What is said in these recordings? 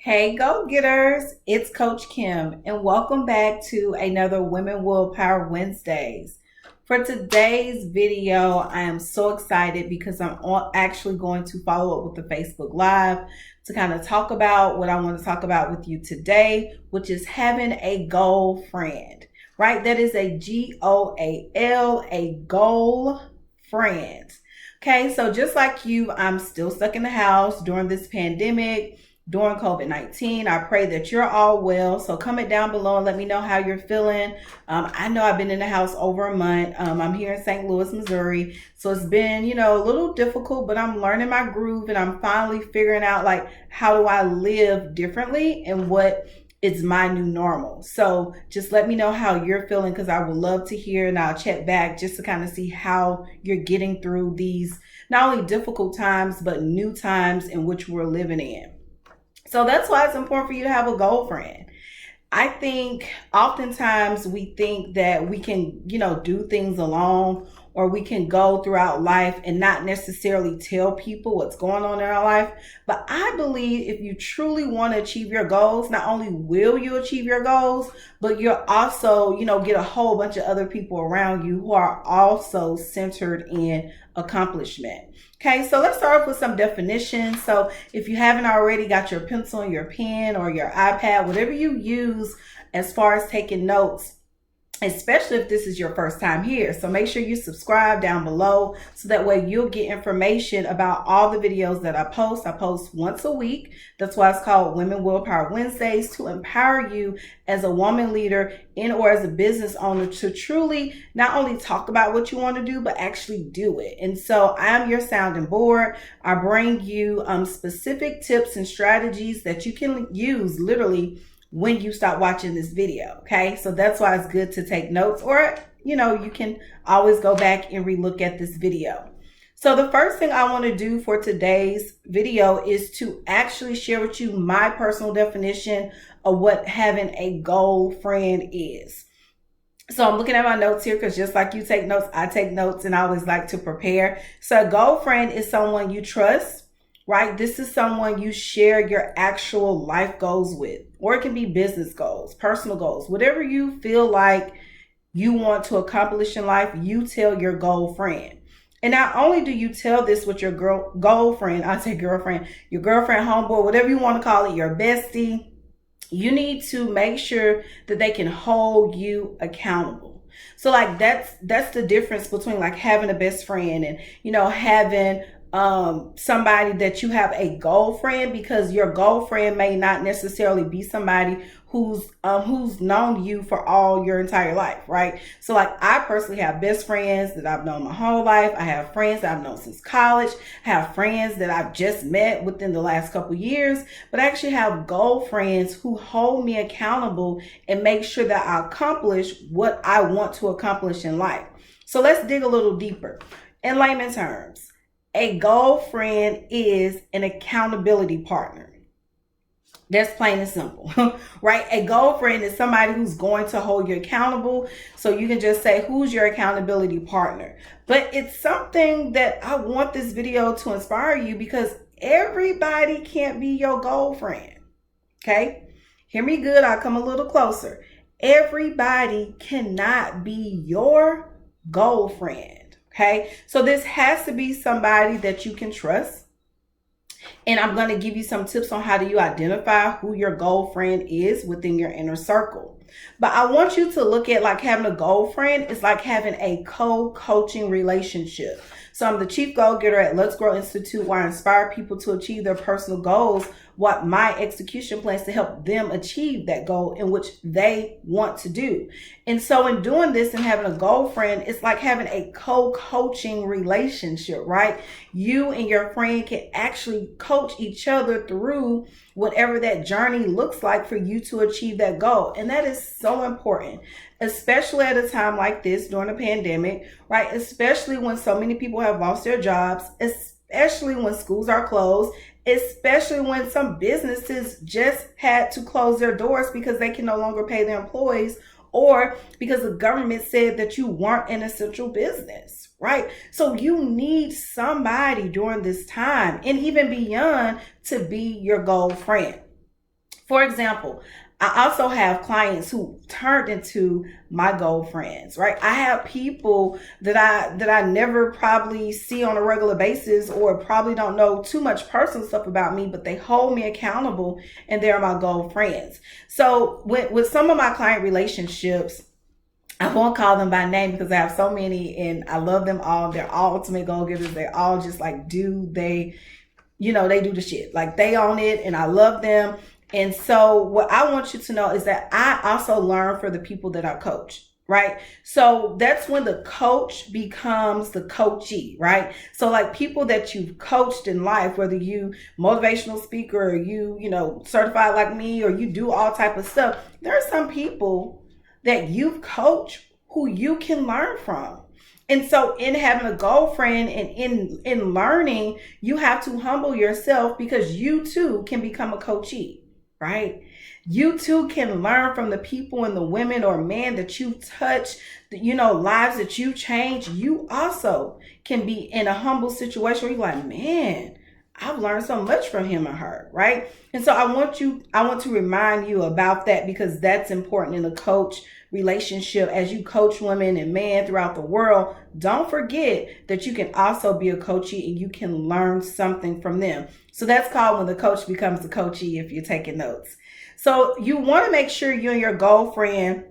Hey, go getters! It's Coach Kim, and welcome back to another Women Willpower Wednesdays. For today's video, I am so excited because actually going to follow up with the Facebook Live to kind of talk about what I want to talk about with you today, which is having a goal friend, right? That is a GOAL, a goal friend. Okay, so just like you, I'm still stuck in the house during this pandemic during COVID-19. I pray that you're all well. So comment down below and let me know how you're feeling. I know I've been in the house over a month. I'm here in St. Louis, Missouri. So it's been, a little difficult, but I'm learning my groove and I'm finally figuring out like, how do I live differently and what is my new normal. So just let me know how you're feeling because I would love to hear, and I'll check back just to kind of see how you're getting through these not only difficult times, but new times in which we're living in. So that's why it's important for you to have a goal friend. I think oftentimes we think that we can, do things alone, or we can go throughout life and not necessarily tell people what's going on in our life. But I believe if you truly want to achieve your goals, not only will you achieve your goals, but you'll also, get a whole bunch of other people around you who are also centered in accomplishment. Okay, so let's start off with some definitions. So if you haven't already got your pencil and your pen or your iPad, whatever you use as far as taking notes, especially if this is your first time here. So make sure you subscribe down below so that way you'll get information about all the videos that I post. I post once a week. That's why it's called Women Willpower Wednesdays, to empower you as a woman leader or as a business owner to truly not only talk about what you want to do, but actually do it. And so I'm your sounding board. I bring you specific tips and strategies that you can use literally when you stop watching this video. Okay, so that's why it's good to take notes, or you can always go back and relook at this video. So the first thing I want to do for today's video is to actually share with you my personal definition of what having a goal friend is. So I'm looking at my notes here because just like you take notes, I take notes, and I always like to prepare. So a goal friend is someone you trust, right? This is someone you share your actual life goals with, or it can be business goals, personal goals, whatever you feel like you want to accomplish in life, you tell your goal friend. And not only do you tell this with your goal friend, I say girlfriend, your girlfriend, homeboy, whatever you want to call it, your bestie, you need to make sure that they can hold you accountable. So like that's the difference between like having a best friend and having somebody that you have a goal friend, because your goal friend may not necessarily be somebody who's known you for all your entire life, right? So like I personally have best friends that I've known my whole life. I have friends that I've known since college. I have friends that I've just met within the last couple years, but I actually have goal friends who hold me accountable and make sure that I accomplish what I want to accomplish in life. So let's dig a little deeper. In layman terms, a goal friend is an accountability partner. That's plain and simple, right? A goal friend is somebody who's going to hold you accountable. So you can just say, who's your accountability partner? But it's something that I want this video to inspire you, because everybody can't be your goal friend. Okay? Hear me good. I'll come a little closer. Everybody cannot be your goal friend. Okay? So this has to be somebody that you can trust. And I'm going to give you some tips on how do you identify who your goal friend is within your inner circle. But I want you to look at like having a goal friend is like having a co-coaching relationship. So I'm the chief goal getter at Let's Grow Institute, where I inspire people to achieve their personal goals, what my execution plans to help them achieve that goal in which they want to do. And so in doing this and having a goal friend, it's like having a co-coaching relationship, right? You and your friend can actually coach each other through whatever that journey looks like for you to achieve that goal. And that is so important, especially at a time like this during a pandemic, right? Especially when so many people have lost their jobs, especially when schools are closed, especially when some businesses just had to close their doors because they can no longer pay their employees, or because the government said that you weren't an essential business, right? So you need somebody during this time and even beyond to be your goal friend. For example, I also have clients who turned into my goal friends, right? I have people that I never probably see on a regular basis or probably don't know too much personal stuff about me, but they hold me accountable and they're my goal friends. So with some of my client relationships, I won't call them by name because I have so many and I love them all. They're all ultimate goal getters. They all just like they do the shit. Like they own it and I love them. And so what I want you to know is that I also learn for the people that I coach, right? So that's when the coach becomes the coachee, right? So like people that you've coached in life, whether you motivational speaker or you certified like me or you do all type of stuff, there are some people that you've coached who you can learn from. And so in having a girlfriend and in learning, you have to humble yourself because you too can become a coachee, right? You too can learn from the people and the women or men that you touch, lives that you change. You also can be in a humble situation where you're like, man, I've learned so much from him or her, right? And so I want to remind you about that because that's important in a coach relationship. As you coach women and men throughout the world, don't forget that you can also be a coachee and you can learn something from them. So that's called when the coach becomes the coachee, if you're taking notes. So you want to make sure you and your girlfriend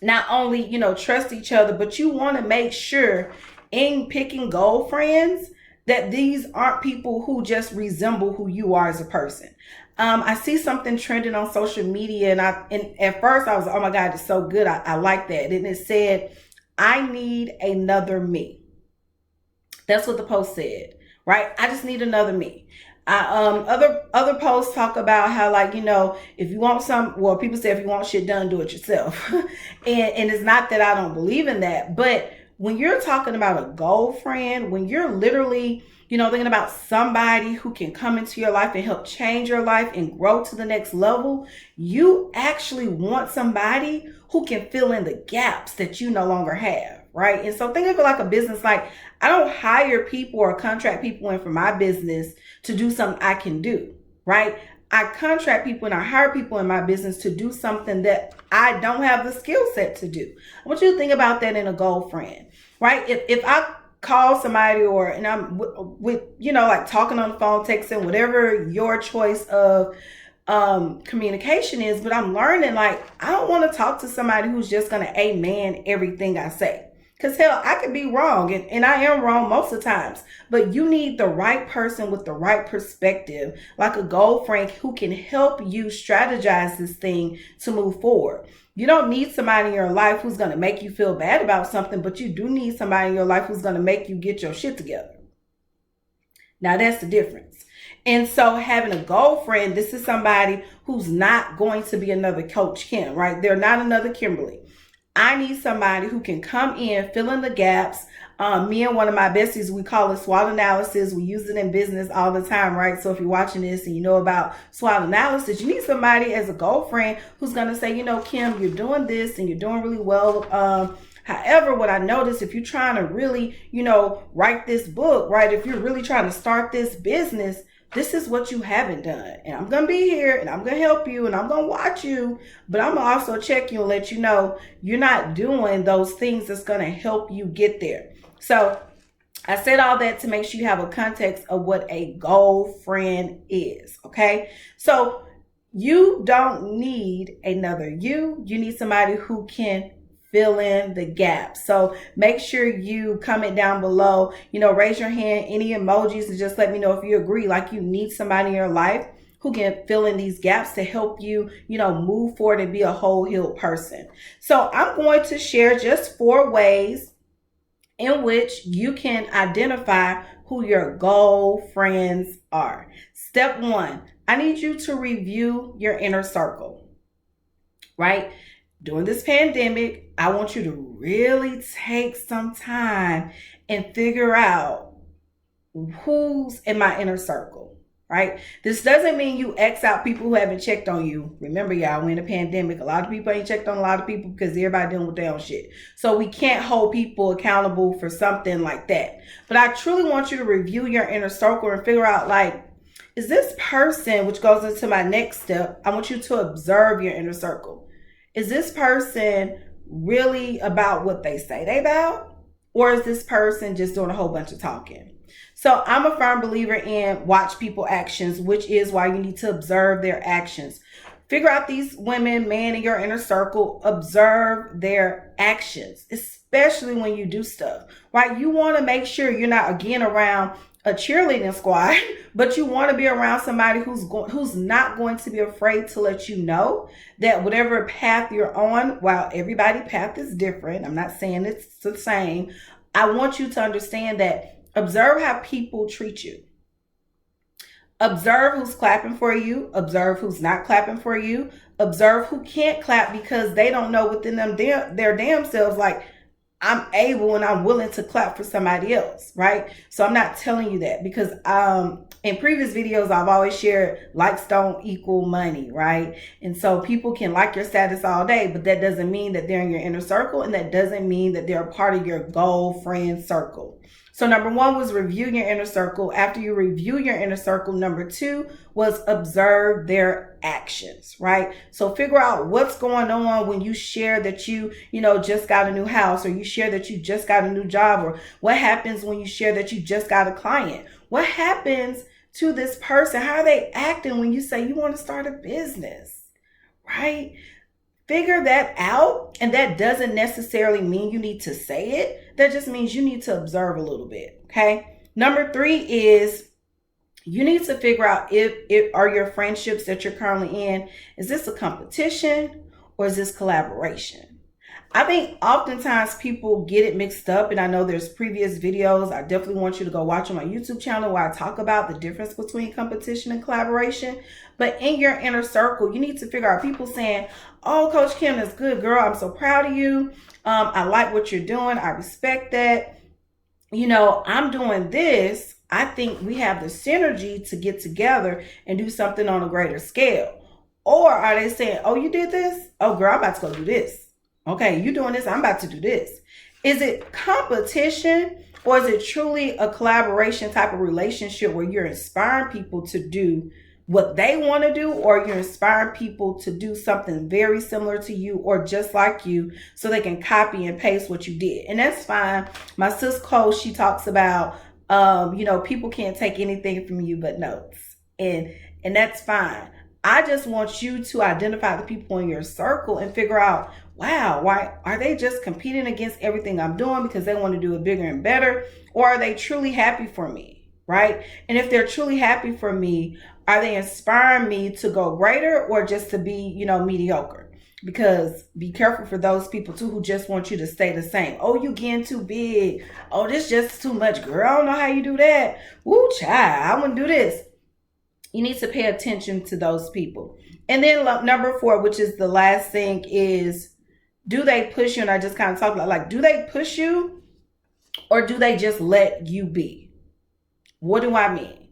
not only, trust each other, but you want to make sure in picking girlfriends that these aren't people who just resemble who you are as a person. I see something trending on social media and at first I was, oh my God, it's so good. I like that. And it said, I need another me. That's what the post said, right? I just need another me. Other posts talk about how if you want people say if you want shit done, do it yourself. and it's not that I don't believe in that, but when you're talking about a girlfriend, when you're literally, thinking about somebody who can come into your life and help change your life and grow to the next level, you actually want somebody who can fill in the gaps that you no longer have, right? And so think of it like a business. Like I don't hire people or contract people in for my business to do something I can do, right? I contract people and I hire people in my business to do something that I don't have the skill set to do. I want you to think about that in a girlfriend, right? If I call somebody and I'm with talking on the phone, texting, whatever your choice of communication is, but I'm learning I don't want to talk to somebody who's just going to amen everything I say. Because hell, I could be wrong and I am wrong most of the times, but you need the right person with the right perspective, like a girlfriend who can help you strategize this thing to move forward. You don't need somebody in your life who's going to make you feel bad about something, but you do need somebody in your life who's going to make you get your shit together. Now that's the difference. And so having a girlfriend, this is somebody who's not going to be another Coach Kim, right? They're not another Kimberly. I need somebody who can come in, fill in the gaps. Me and one of my besties, we call it SWOT analysis. We use it in business all the time, right? So if you're watching this and you know about SWOT analysis, you need somebody as a girlfriend who's going to say, Kim, you're doing this and you're doing really well. However, what I noticed, if you're trying to really, write this book, right? If you're really trying to start this business, this is what you haven't done. And I'm going to be here and I'm going to help you and I'm going to watch you, but I'm going to also check you and let you know you're not doing those things that's going to help you get there. So I said all that to make sure you have a context of what a girlfriend is. Okay. So you don't need another you. You need somebody who can fill in the gaps. So make sure you comment down below, raise your hand, any emojis, and just let me know if you agree, like you need somebody in your life who can fill in these gaps to help you, move forward and be a whole healed person. So I'm going to share just 4 ways in which you can identify who your goal friends are. Step 1, I need you to review your inner circle, right? During this pandemic, I want you to really take some time and figure out who's in my inner circle, right? This doesn't mean you X out people who haven't checked on you. Remember, y'all, we're in a pandemic. A lot of people ain't checked on a lot of people because everybody dealing with their own shit. So we can't hold people accountable for something like that. But I truly want you to review your inner circle and figure out Is this person, which goes into my next step, I want you to observe your inner circle. Is this person really about what they say they about? Or is this person just doing a whole bunch of talking? So I'm a firm believer in watch people actions, which is why you need to observe their actions. Figure out these women, man in your inner circle, observe their actions, especially when you do stuff, right? You want to make sure you're not, again, around a cheerleading squad, but you want to be around somebody who's not going to be afraid to let you know that whatever path you're on, while everybody's path is different, I'm not saying it's the same, I want you to understand that observe how people treat you. Observe who's clapping for you. Observe who's not clapping for you. Observe who can't clap because they don't know within them their damn selves, like, I'm able and I'm willing to clap for somebody else, right? So I'm not telling you that because in previous videos, I've always shared likes don't equal money, right? And so people can like your status all day, but that doesn't mean that they're in your inner circle, and that doesn't mean that they're a part of your goal friend circle. So number one was review your inner circle. After you review your inner circle, number two was observe their actions, right? So figure out what's going on when you share that you just got a new house, or you share that you just got a new job, or what happens when you share that you just got a client. What happens to this person? How are they acting when you say you want to start a business, right? Figure that out, and that doesn't necessarily mean you need to say it. That just means you need to observe a little bit, okay? Number three is you need to figure out if are your friendships that you're currently in, is this a competition or is this collaboration? I think oftentimes people get it mixed up, and I know there's previous videos. I definitely want you to go watch on my YouTube channel where I talk about the difference between competition and collaboration. But in your inner circle, you need to figure out people saying, oh, Coach Kim, that's good, girl. I'm so proud of you. I like what you're doing. I respect that. I'm doing this. I think we have the synergy to get together and do something on a greater scale. Or are they saying, oh, you did this? Oh, girl, I'm about to go do this. Okay, you doing this, I'm about to do this. Is it competition, or is it truly a collaboration type of relationship where you're inspiring people to do what they want to do, or you're inspiring people to do something very similar to you or just like you so they can copy and paste what you did? And that's fine. My sis Cole, she talks about, people can't take anything from you but notes. And that's fine. I just want you to identify the people in your circle and figure out, wow, why are they just competing against everything I'm doing because they want to do it bigger and better? Or are they truly happy for me, right? And if they're truly happy for me, are they inspiring me to go greater or just to be, mediocre? Because be careful for those people too who just want you to stay the same. Oh, you getting too big. Oh, this just too much, girl. I don't know how you do that. Woo, child, I want to do this. You need to pay attention to those people. And then number four, which is the last thing, is do they push you? And I just kind of talked about, like, do they push you or do they just let you be? What do I mean?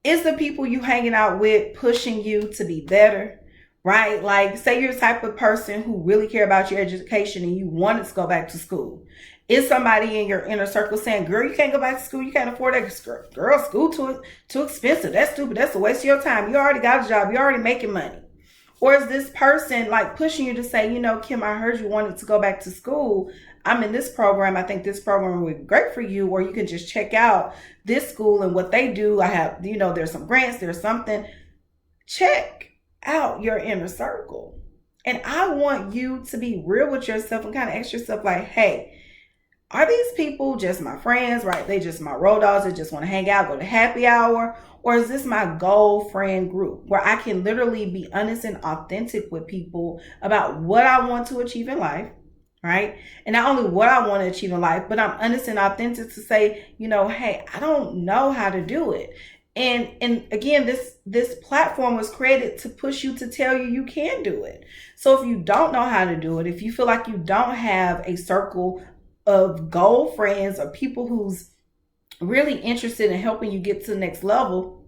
Is the people you hanging out with pushing you to be better? Right? Like, say you're the type of person who really care about your education and you wanted to go back to school. Is somebody in your inner circle saying, girl, you can't go back to school, you can't afford that, girl, school too expensive, that's stupid, that's a waste of your time, you already got a job, you're already making money? Or is this person like pushing you to say, Kim, I heard you wanted to go back to school, I'm in this program, I think this program would be great for you, or you can just check out this school and what they do. I have, there's some grants, there's something. Check out your inner circle. And I want you to be real with yourself and kind of ask yourself, like, hey, are these people just my friends, right? They just my road dogs that just want to hang out, go to happy hour? Or is this my goal friend group where I can literally be honest and authentic with people about what I want to achieve in life, right? And not only what I want to achieve in life, but I'm honest and authentic to say, hey, I don't know how to do it. And again, this platform was created to push you, to tell you you can do it. So if you don't know how to do it, if you feel like you don't have a circle of goal friends or people who's really interested in helping you get to the next level,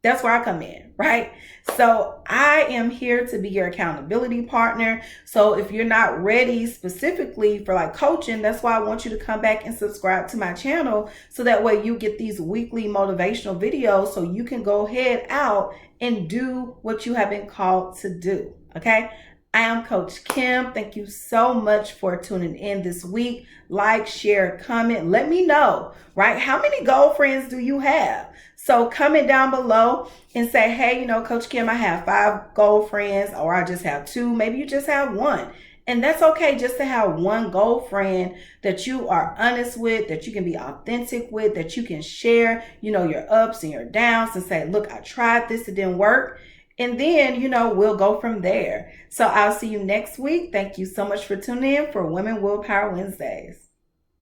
That's where I come in, right? So I am here to be your accountability partner. So if you're not ready specifically for like coaching, that's why I want you to come back and subscribe to my channel, so that way you get these weekly motivational videos so you can go ahead out and do what you have been called to do. Okay? I am Coach Kim. Thank you so much for tuning in this week. Like, share, comment. Let me know, right? How many girlfriends do you have? So comment down below and say, hey, you know, Coach Kim, I have 5 girlfriends, or I just have 2. Maybe you just have 1. And that's okay, just to have one girlfriend that you are honest with, that you can be authentic with, that you can share, you know, your ups and your downs and say, look, I tried this, it didn't work. And then, you know, we'll go from there. So I'll see you next week. Thank you so much for tuning in for Women Willpower Wednesdays.